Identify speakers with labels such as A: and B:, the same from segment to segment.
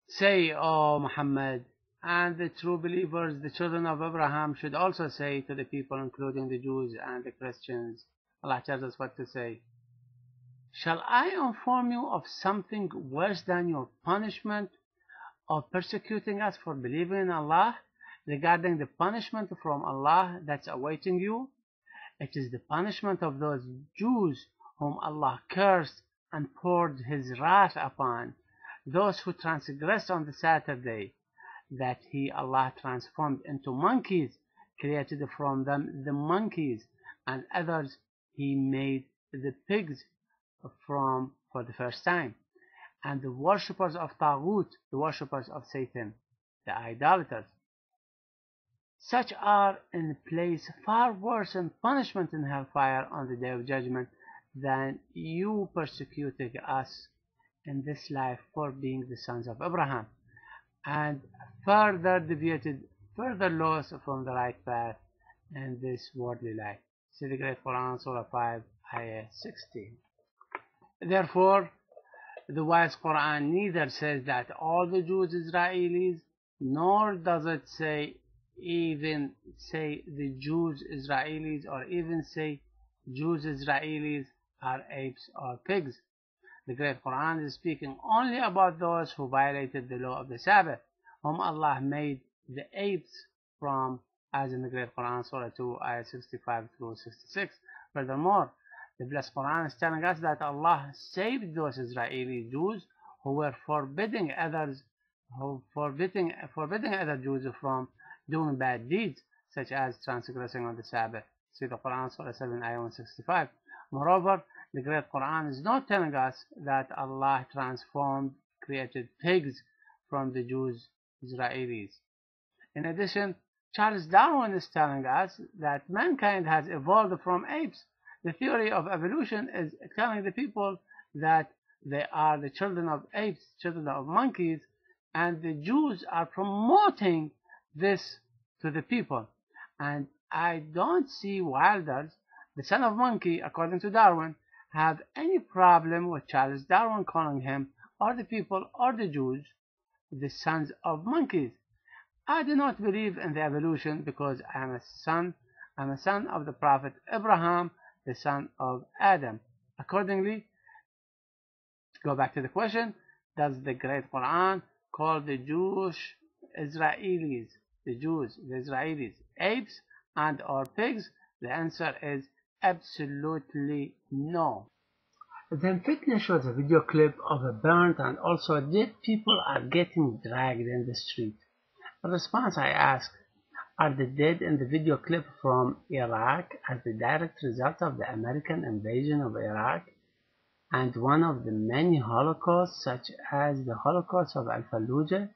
A: Say, O Muhammad, and the true believers, the children of Abraham, should also say to the people, including the Jews and the Christians. Allah tells us what to say. Shall I inform you of something worse than your punishment of persecuting us for believing in Allah, regarding the punishment from Allah that's awaiting you? It is the punishment of those Jews whom Allah cursed and poured His wrath upon, those who transgressed on the Saturday, that He, Allah, transformed into monkeys, created from them the monkeys, and others He made the pigs for the first time, and the worshippers of Taghut, the worshippers of Satan, the idolaters. Such are in place far worse in punishment in hellfire on the day of judgment than you persecuting us in this life for being the sons of Abraham, and further deviated, further lost from the right path in this worldly life. See the Great Quran, Surah 5, Ayah 16. Therefore, the wise Quran neither says that all the Jews Israelis, nor does it even say the Jews Israelis, or even say Jews Israelis are apes or pigs. The Great Quran is speaking only about those who violated the law of the Sabbath, whom Allah made the apes from, as in the Great Quran, Surah 2, Ayah 65 through 66. Furthermore, the Blessed Quran is telling us that Allah saved those Israeli Jews who were forbidding other Jews from doing bad deeds, such as transgressing on the Sabbath. See the Quran, Surah 7, Ayah 165. Moreover, the Great Quran is not telling us that Allah created pigs from the Jews Israelis. In addition, Charles Darwin is telling us that mankind has evolved from apes. The theory of evolution is telling the people that they are the children of apes, children of monkeys, and the Jews are promoting this to the people. And I don't see Wilders, the son of monkey, according to Darwin, have any problem with Charles Darwin calling him, or the people, or the Jews, the sons of monkeys. I do not believe in the evolution because I am a son of the Prophet Abraham, the son of Adam. Accordingly, to go back to the question, does the Great Quran call the Jewish Israelis, the Israelis, apes and or pigs? The answer is absolutely no. Then Fitna shows a video clip of a burnt and also dead people are getting dragged in the street. In response, I ask, are the dead in the video clip from Iraq as the direct result of the American invasion of Iraq and one of the many holocausts, such as the Holocaust of Al-Fallujah,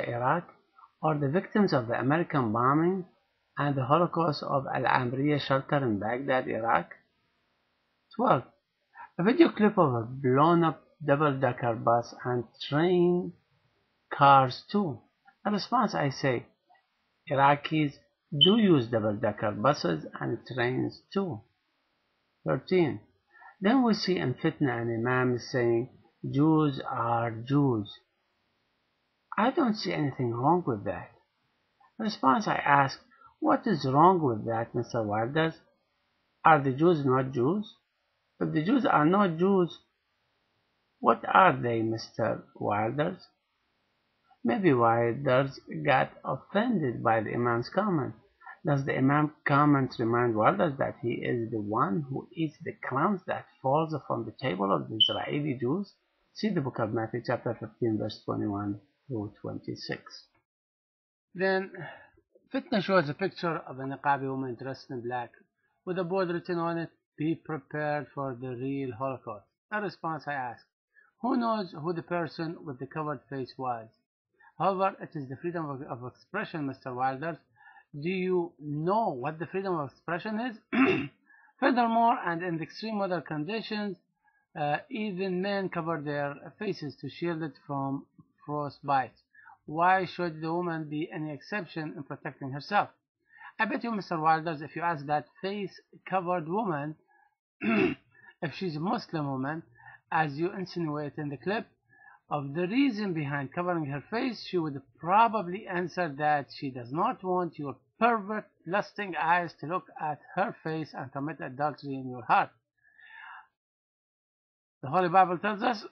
A: Iraq, or the victims of the American bombing and the Holocaust of Amiriah shulter in Baghdad, Iraq? 12. A video clip of a blown-up double-decker bus and train cars too. In response, I say, Iraqis do use double-decker buses and trains too. 13. Then we see in Fitna an imam saying, Jews are Jews. I don't see anything wrong with that. In response, I ask, what is wrong with that, Mr. Wilders? Are the Jews not Jews? If the Jews are not Jews, what are they, Mr. Wilders? Maybe Wilders got offended by the Imam's comment. Does the Imam comment remind Wilders that he is the one who eats the crumbs that falls from the table of the Israeli Jews? See the book of Matthew chapter 15 verse 21 through 26. Then Fitna shows a picture of a niqabi woman dressed in black with a board written on it, be prepared for the real Holocaust. In response, I ask, who knows who the person with the covered face was? However, it is the freedom of expression, Mr. Wilders. Do you know what the freedom of expression is? Furthermore, and in the extreme weather conditions, even men cover their faces to shield it from frostbite. Why should the woman be any exception in protecting herself? I bet you, Mr. Wilders, if you ask that face-covered woman if she's a Muslim woman, as you insinuate in the clip, of the reason behind covering her face, she would probably answer that she does not want your pervert, lusting eyes to look at her face and commit adultery in your heart. The Holy Bible tells us,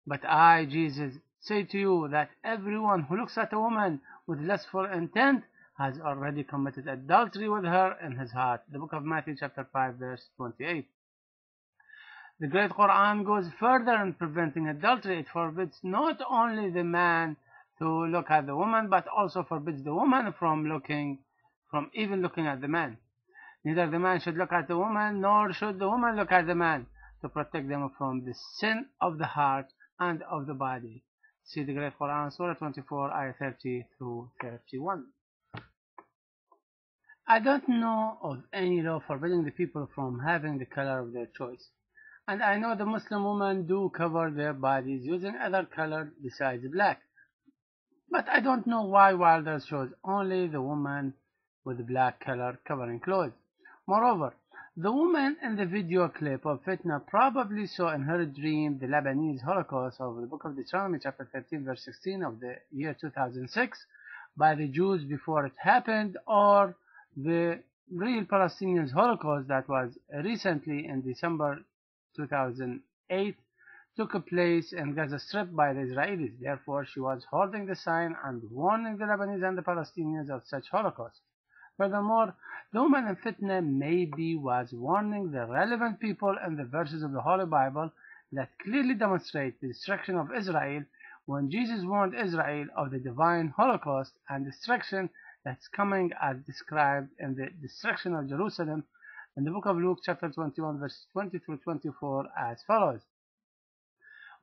A: but I, Jesus, say to you that everyone who looks at a woman with lustful intent has already committed adultery with her in his heart. The book of Matthew chapter 5 verse 28. The great Quran goes further in preventing adultery. It forbids not only the man to look at the woman, but also forbids the woman from even looking at the man. Neither the man should look at the woman, nor should the woman look at the man, to protect them from the sin of the heart and of the body. See the great Quran, Surah 24, ayah 30 through 31. I don't know of any law forbidding the people from having the color of their choice. And I know the Muslim women do cover their bodies using other color besides black. But I don't know why Wilder shows only the woman with black color covering clothes. Moreover, the woman in the video clip of Fitna probably saw in her dream the Lebanese Holocaust of the book of Deuteronomy chapter 13 verse 16 of the year 2006 by the Jews before it happened, or the real Palestinians Holocaust that was recently in December 2008 took place in Gaza Strip by the Israelis. Therefore, she was holding the sign and warning the Lebanese and the Palestinians of such Holocaust. Furthermore, the woman in Fitna maybe was warning the relevant people in the verses of the Holy Bible that clearly demonstrate the destruction of Israel, when Jesus warned Israel of the divine Holocaust and destruction that's coming as described in the destruction of Jerusalem in the book of Luke chapter 21 verses 20 through 24 as follows.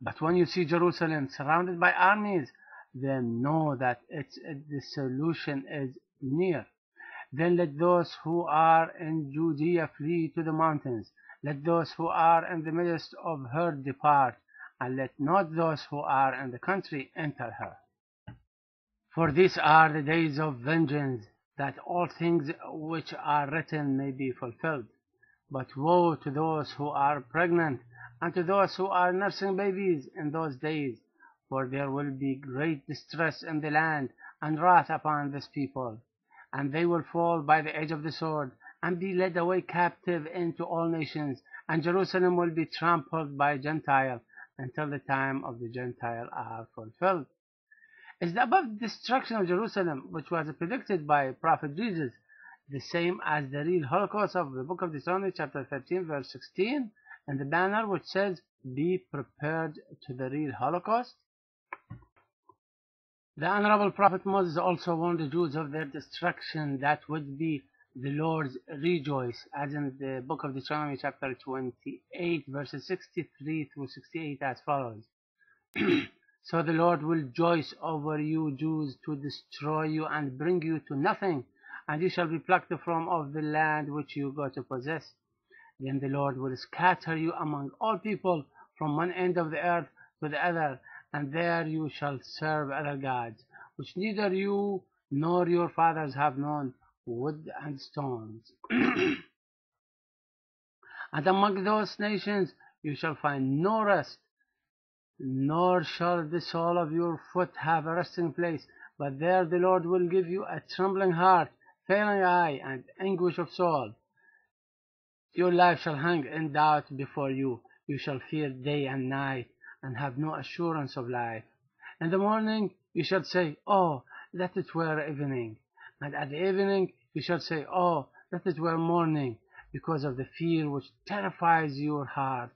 A: But when you see Jerusalem surrounded by armies, then know that the solution is near. Then let those who are in Judea flee to the mountains. Let those who are in the midst of her depart, and let not those who are in the country enter her. For these are the days of vengeance, that all things which are written may be fulfilled. But woe to those who are pregnant, and to those who are nursing babies in those days, for there will be great distress in the land, and wrath upon this people. And they will fall by the edge of the sword, and be led away captive into all nations, and Jerusalem will be trampled by Gentile, until the time of the Gentile are fulfilled. Is the above destruction of Jerusalem, which was predicted by Prophet Jesus, the same as the real Holocaust of the book of Deuteronomy chapter 13 verse 16, and the banner which says, "Be prepared to the real Holocaust"? The Honorable Prophet Moses also warned the Jews of their destruction that would be the Lord's rejoice, as in the book of Deuteronomy chapter 28 verses 63 through 68 as follows. So the Lord will rejoice over you Jews to destroy you and bring you to nothing, and you shall be plucked from off the land which you go to possess. Then the Lord will scatter you among all people from one end of the earth to the other, and there you shall serve other gods, which neither you nor your fathers have known, wood and stones. And among those nations you shall find no rest, nor shall the sole of your foot have a resting place, but there the Lord will give you a trembling heart, failing eye, and anguish of soul. Your life shall hang in doubt before you. You shall fear day and night, and have no assurance of life. In the morning you shall say, "Oh, that it were evening." And at the evening you shall say, "Oh, that it were morning," because of the fear which terrifies your heart,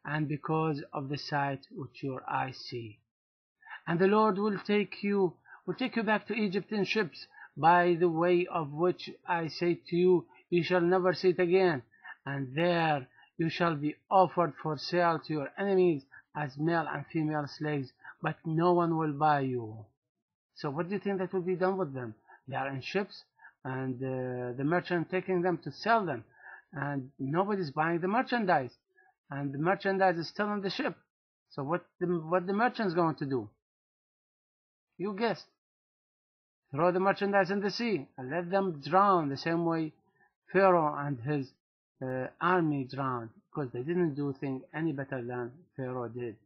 A: and because of the sight which your eyes see. And the Lord will take you back to Egypt in ships, by the way of which I say to you, you shall never see it again. And there you shall be offered for sale to your enemies as male and female slaves, but no one will buy you. So what do you think that will be done with them? They are in ships, and the merchant taking them to sell them, and nobody's buying the merchandise, and the merchandise is still on the ship. So what the merchant's going to do? You guessed. Throw the merchandise in the sea and let them drown the same way Pharaoh and his army drowned, because they didn't do things any better than Pharaoh did.